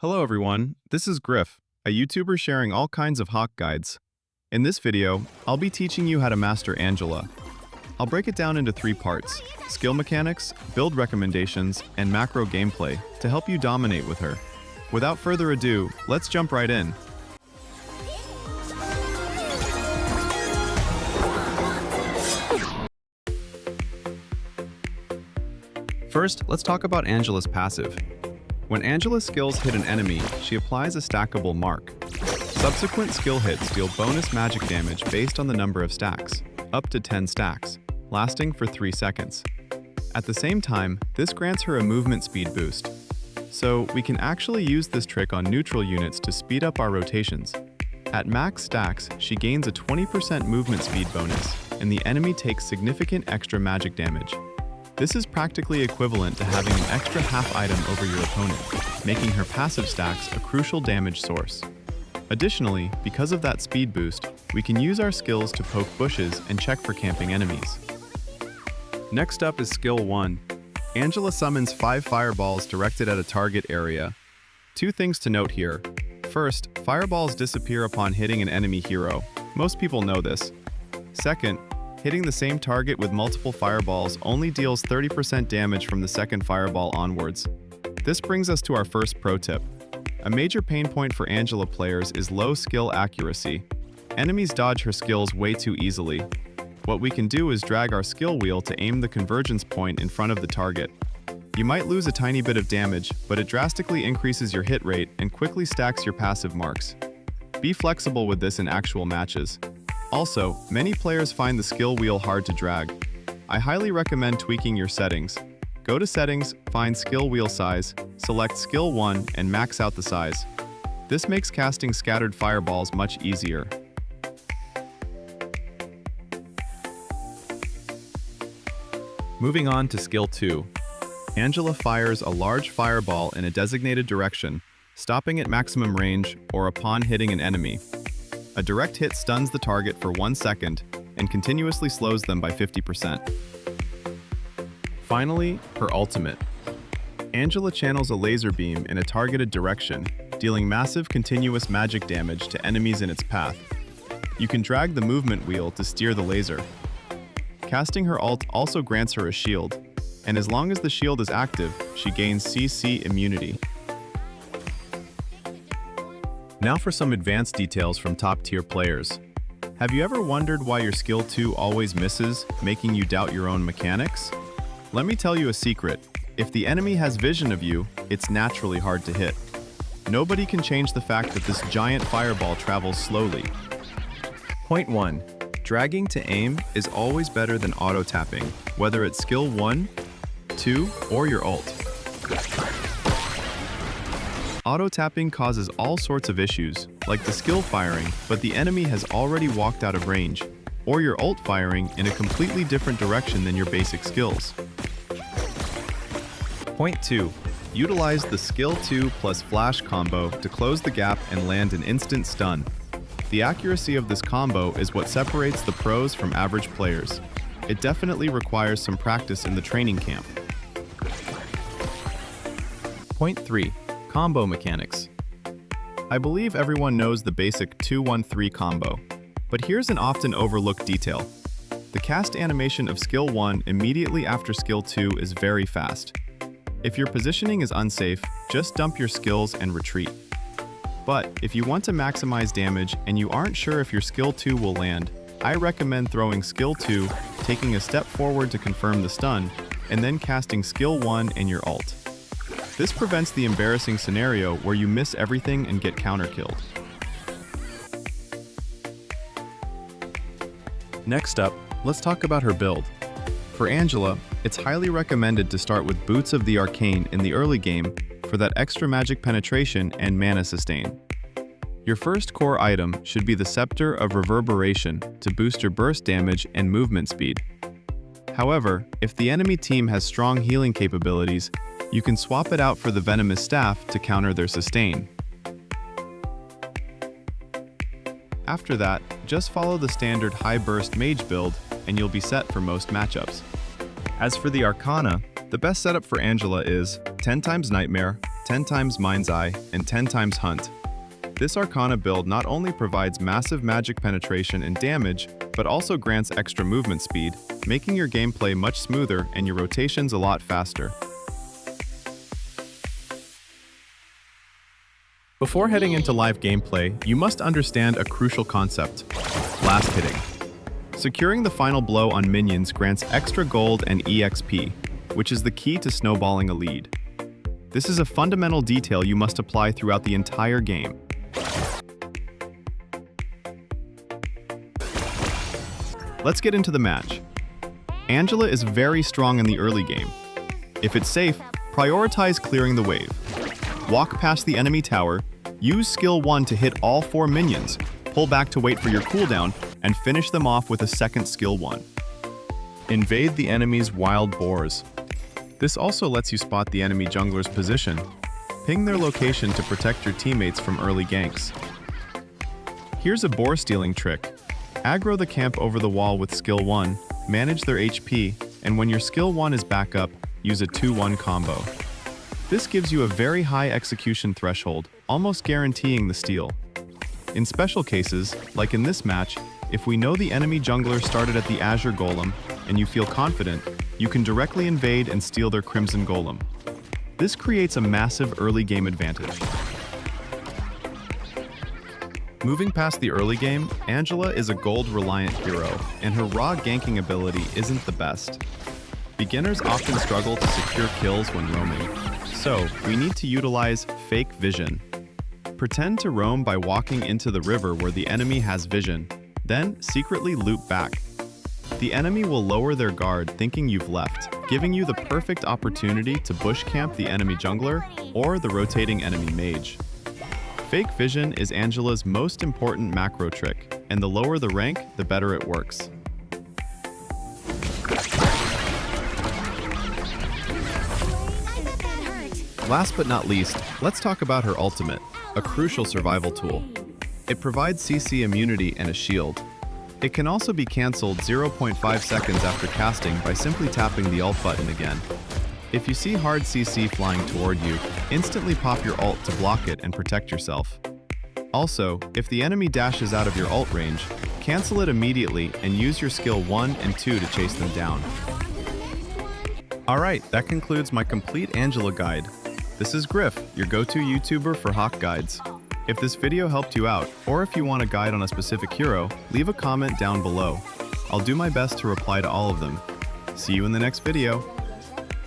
Hello everyone, this is GryF, a YouTuber sharing all kinds of hawk guides. In this video, I'll be teaching you how to master Angela. I'll break it down into 3 parts: skill mechanics, build recommendations, and macro gameplay to help you dominate with her. Without further ado, let's jump right in. First, let's talk about Angela's passive. When Angela's skills hit an enemy, she applies a stackable mark. Subsequent skill hits deal bonus magic damage based on the number of stacks, up to 10 stacks, lasting for 3 seconds. At the same time, this grants her a movement speed boost. So we can actually use this trick on neutral units to speed up our rotations. At max stacks, she gains a 20% movement speed bonus, and the enemy takes significant extra magic damage. This is practically equivalent to having an extra half item over your opponent, making her passive stacks a crucial damage source. Additionally, because of that speed boost, we can use our skills to poke bushes and check for camping enemies. Next up is Skill 1. Angela summons 5 fireballs directed at a target area. 2 things to note here. First, fireballs disappear upon hitting an enemy hero. Most people know this. Second, hitting the same target with multiple fireballs only deals 30% damage from the second fireball onwards. This brings us to our first pro tip. A major pain point for Angela players is low skill accuracy. Enemies dodge her skills way too easily. What we can do is drag our skill wheel to aim the convergence point in front of the target. You might lose a tiny bit of damage, but it drastically increases your hit rate and quickly stacks your passive marks. Be flexible with this in actual matches. Also, many players find the skill wheel hard to drag. I highly recommend tweaking your settings. Go to Settings, find Skill Wheel Size, select Skill 1, and max out the size. This makes casting scattered fireballs much easier. Moving on to Skill 2. Angela fires a large fireball in a designated direction, stopping at maximum range or upon hitting an enemy. A direct hit stuns the target for 1 second and continuously slows them by 50%. Finally, her ultimate. Angela channels a laser beam in a targeted direction, dealing massive continuous magic damage to enemies in its path. You can drag the movement wheel to steer the laser. Casting her ult also grants her a shield, and as long as the shield is active, she gains CC immunity. Now for some advanced details from top-tier players. Have you ever wondered why your skill 2 always misses, making you doubt your own mechanics? Let me tell you a secret. If the enemy has vision of you, it's naturally hard to hit. Nobody can change the fact that this giant fireball travels slowly. Point 1. Dragging to aim is always better than auto-tapping, whether it's skill 1, 2, or your ult. Auto-tapping causes all sorts of issues, like the skill firing, but the enemy has already walked out of range, or your ult firing in a completely different direction than your basic skills. Point 2. Utilize the skill 2 plus flash combo to close the gap and land an instant stun. The accuracy of this combo is what separates the pros from average players. It definitely requires some practice in the training camp. Point 3. Combo mechanics. I believe everyone knows the basic 2-1-3 combo, but here's an often overlooked detail. The cast animation of skill 1 immediately after skill 2 is very fast. If your positioning is unsafe, just dump your skills and retreat. But if you want to maximize damage and you aren't sure if your skill 2 will land, I recommend throwing skill 2, taking a step forward to confirm the stun, and then casting skill 1 and your ult. This prevents the embarrassing scenario where you miss everything and get counter-killed. Next up, let's talk about her build. For Angela, it's highly recommended to start with Boots of the Arcane in the early game for that extra magic penetration and mana sustain. Your first core item should be the Scepter of Reverberation to boost your burst damage and movement speed. However, if the enemy team has strong healing capabilities, you can swap it out for the Venomous Staff to counter their sustain. After that, just follow the standard high burst mage build and you'll be set for most matchups. As for the Arcana, the best setup for Angela is 10 times Nightmare, 10 times Mind's Eye, and 10 times Hunt. This Arcana build not only provides massive magic penetration and damage, but also grants extra movement speed, making your gameplay much smoother and your rotations a lot faster. Before heading into live gameplay, you must understand a crucial concept: last hitting. Securing the final blow on minions grants extra gold and EXP, which is the key to snowballing a lead. This is a fundamental detail you must apply throughout the entire game. Let's get into the match. Angela is very strong in the early game. If it's safe, prioritize clearing the wave. Walk past the enemy tower, use skill 1 to hit all 4 minions, pull back to wait for your cooldown, and finish them off with a second skill 1. Invade the enemy's wild boars. This also lets you spot the enemy jungler's position. Ping their location to protect your teammates from early ganks. Here's a boar stealing trick. Aggro the camp over the wall with skill 1, manage their HP, and when your skill 1 is back up, use a 2-1 combo. This gives you a very high execution threshold, almost guaranteeing the steal. In special cases, like in this match, if we know the enemy jungler started at the Azure Golem, and you feel confident, you can directly invade and steal their Crimson Golem. This creates a massive early game advantage. Moving past the early game, Angela is a gold-reliant hero, and her raw ganking ability isn't the best. Beginners often struggle to secure kills when roaming, so we need to utilize fake vision. Pretend to roam by walking into the river where the enemy has vision, then secretly loop back. The enemy will lower their guard thinking you've left, giving you the perfect opportunity to bush camp the enemy jungler or the rotating enemy mage. Fake vision is Angela's most important macro trick, and the lower the rank, the better it works. Last but not least, let's talk about her ultimate, a crucial survival tool. It provides CC immunity and a shield. It can also be cancelled 0.5 seconds after casting by simply tapping the ult button again. If you see hard CC flying toward you, instantly pop your ult to block it and protect yourself. Also, if the enemy dashes out of your ult range, cancel it immediately and use your skill 1 and 2 to chase them down. Alright, that concludes my complete Angela guide. This is GryF, your go-to YouTuber for Hawk guides. If this video helped you out, or if you want a guide on a specific hero, leave a comment down below. I'll do my best to reply to all of them. See you in the next video.